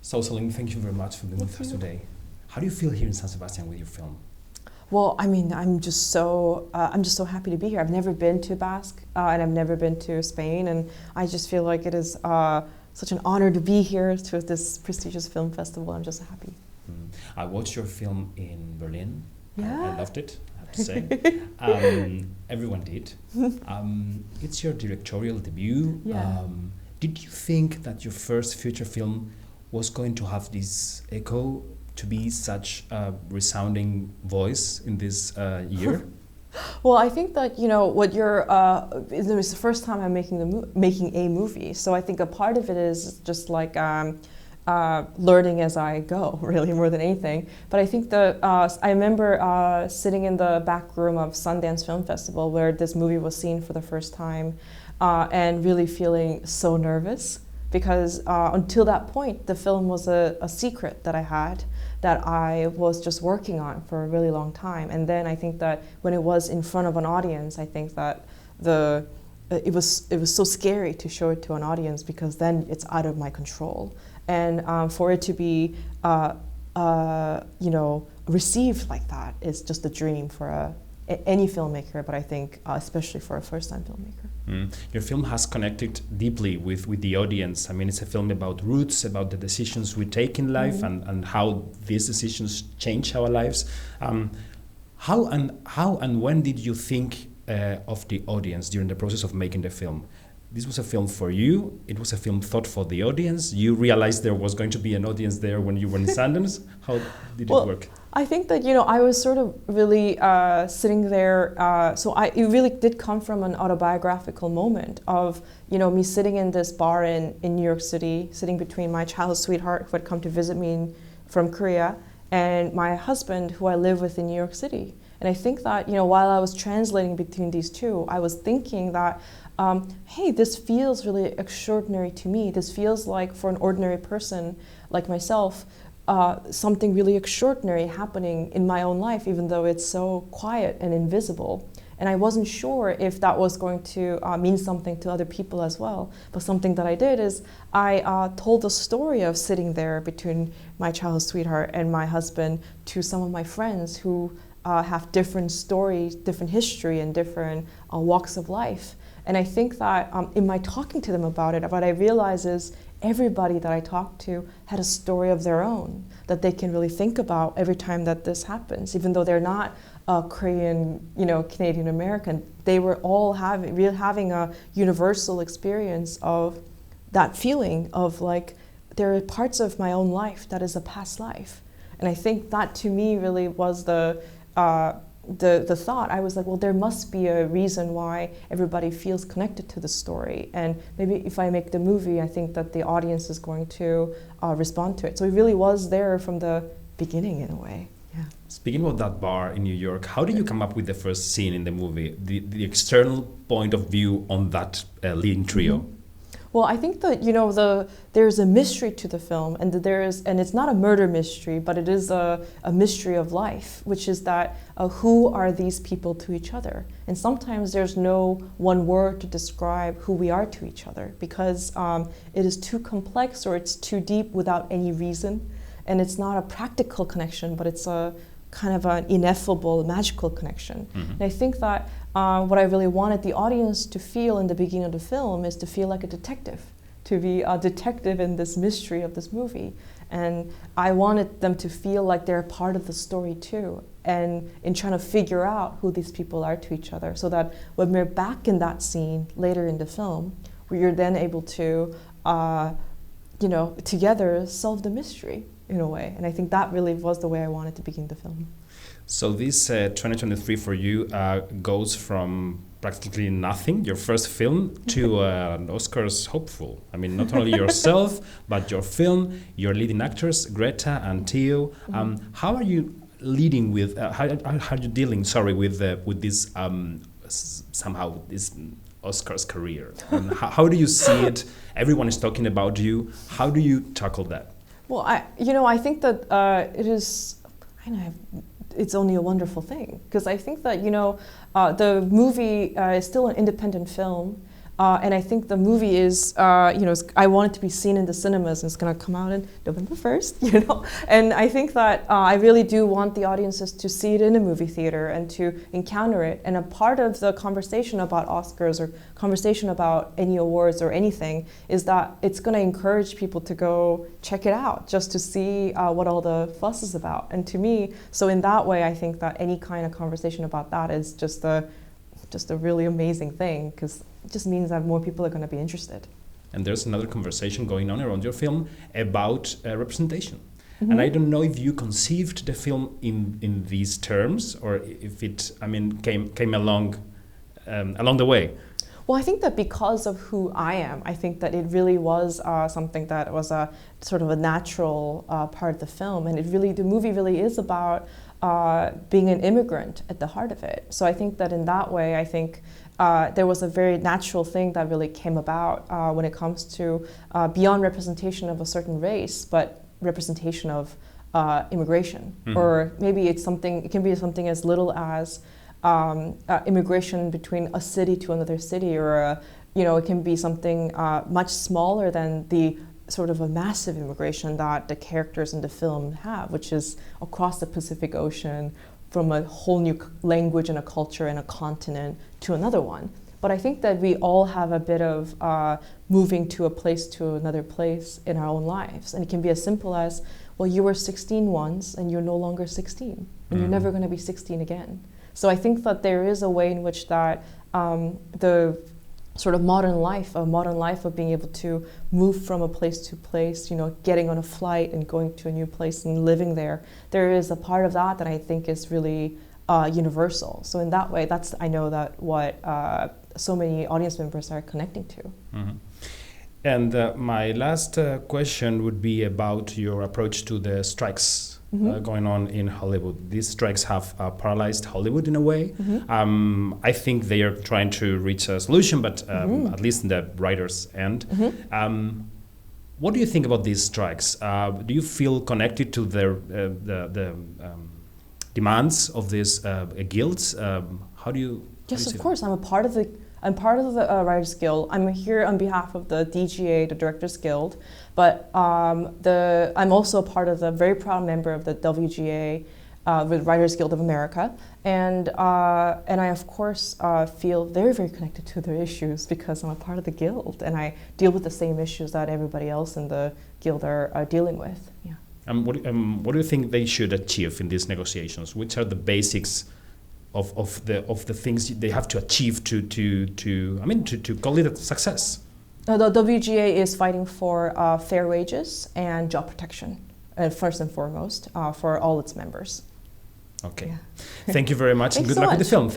So Celine, thank you very much for being with us today. How do you feel here in San Sebastian with your film? Well, I mean, I'm just so happy to be here. I've never been to Basque, and I've never been to Spain, and I just feel like it is such an honor to be here to this prestigious film festival. I'm just happy. I watched your film in Berlin. Yeah. I loved it, I have to say. Everyone did. It's your directorial debut. Yeah. Did you think that your first feature film was going to have this echo, to be such a resounding voice in this year? Well, I think that, you know, what you're, it was the first time I'm making a movie, so I think a part of it is just like learning as I go, really, more than anything. But I think that, I remember sitting in the back room of Sundance Film Festival where this movie was seen for the first time, and really feeling so nervous, because until that point, the film was a secret that I had, that I was just working on for a really long time. And then I think that when it was in front of an audience, I think that it was so scary to show it to an audience, because then it's out of my control. And for it to be you know, received like that is just a dream for any filmmaker, but I think especially for a first-time filmmaker. Your film has connected deeply with the audience. I mean, it's a film about roots, about the decisions we take in life, and how these decisions change our lives. How and when did you think of the audience during the process of making the film? This was a film for you. It was a film thought for the audience. You realized there was going to be an audience there when you were in Sundance. How did it work? I think that, you know, I was sort of really sitting there, it really did come from an autobiographical moment of, you know, me sitting in this bar in New York City, sitting between my childhood sweetheart who had come to visit me from Korea, and my husband who I live with in New York City. And I think that, you know, while I was translating between these two, I was thinking that, hey, this feels really extraordinary to me. This feels like, for an ordinary person like myself, something really extraordinary happening in my own life, even though it's so quiet and invisible. And I wasn't sure if that was going to mean something to other people as well. But something that I did is I told the story of sitting there between my childhood sweetheart and my husband to some of my friends who have different stories, different history, and different walks of life. And I think that in my talking to them about it, what I realized is everybody that I talked to had a story of their own that they can really think about every time that this happens, even though they're not Korean, you know, Canadian American. They were all having a universal experience of that feeling of like, there are parts of my own life that is a past life. And I think that to me really was the thought. I was like, well, there must be a reason why everybody feels connected to the story. And maybe if I make the movie, I think that the audience is going to respond to it. So it really was there from the beginning in a way. Yeah. Speaking about that bar in New York, how did you come up with the first scene in the movie, the external point of view on that leading trio? Well, I think that, you know, there's a mystery to the film, and and it's not a murder mystery, but it is a mystery of life, which is that who are these people to each other? And sometimes there's no one word to describe who we are to each other, because it is too complex or it's too deep without any reason, and it's not a practical connection, but it's a kind of an ineffable, magical connection. And I think that what I really wanted the audience to feel in the beginning of the film is to feel like a detective, to be a detective in this mystery of this movie. And I wanted them to feel like they're a part of the story too, and in trying to figure out who these people are to each other, so that when we're back in that scene later in the film, we're then able to, you know, together solve the mystery in a way. And I think that really was the way I wanted to begin the film. So this 2023 for you goes from practically nothing, your first film, to an Oscars hopeful. I mean, not only yourself, but your film, your leading actors, Greta and Theo. How are you leading with? How are you dealing? Sorry, with this somehow this Oscars career. How do you see it? Everyone is talking about you. How do you tackle that? Well, I think that it is. It's only a wonderful thing, because I think that the movie is still an independent film, And I think the movie is, I want it to be seen in the cinemas, and it's going to come out on November 1st, And I think that I really do want the audiences to see it in a movie theater and to encounter it. And a part of the conversation about Oscars or conversation about any awards or anything is that it's going to encourage people to go check it out just to see what all the fuss is about. And to me, so in that way, I think that any kind of conversation about that is just a really amazing thing, because it just means that more people are going to be interested. And there's another conversation going on around your film about representation. Mm-hmm. And I don't know if you conceived the film in these terms, or if it, came along the way. Well, I think that because of who I am, I think that it really was something that was a sort of a natural part of the film, and the movie really is about being an immigrant at the heart of it. So I think that in that way, I think there was a very natural thing that really came about when it comes to beyond representation of a certain race, but representation of immigration. Mm-hmm. Or maybe it can be something as little as immigration between a city to another city, or it can be something much smaller than the sort of a massive immigration that the characters in the film have, which is across the Pacific Ocean, from a whole new language and a culture and a continent to another one. But I think that we all have a bit of moving to a place to another place in our own lives. And it can be as simple as, well, you were 16 once and you're no longer 16, and you're never going to be 16 again. So I think that there is a way in which that the sort of modern life of being able to move from a place to place, getting on a flight and going to a new place and living there is a part of that I think is really universal. So in that way, I know that what so many audience members are connecting to. Mm-hmm. And my last question would be about your approach to the strikes going on in Hollywood. These strikes have paralyzed Hollywood in a way. Mm-hmm. I think they are trying to reach a solution, but at least in the writers' end. Mm-hmm. What do you think about these strikes? Do you feel connected to the demands of these guilds? How do you? Yes, of course. I'm part of the Writers Guild. I'm here on behalf of the DGA, the Directors Guild, but I'm also a part of the very proud member of the WGA, the Writers Guild of America, and I of course feel very, very connected to their issues because I'm a part of the guild and I deal with the same issues that everybody else in the guild are dealing with. Yeah. What do you think they should achieve in these negotiations? Which are the basics of the things they have to achieve to call it a success? The WGA is fighting for fair wages and job protection, first and foremost, for all its members. Okay. Yeah. Thank you very much, and good so luck with the film.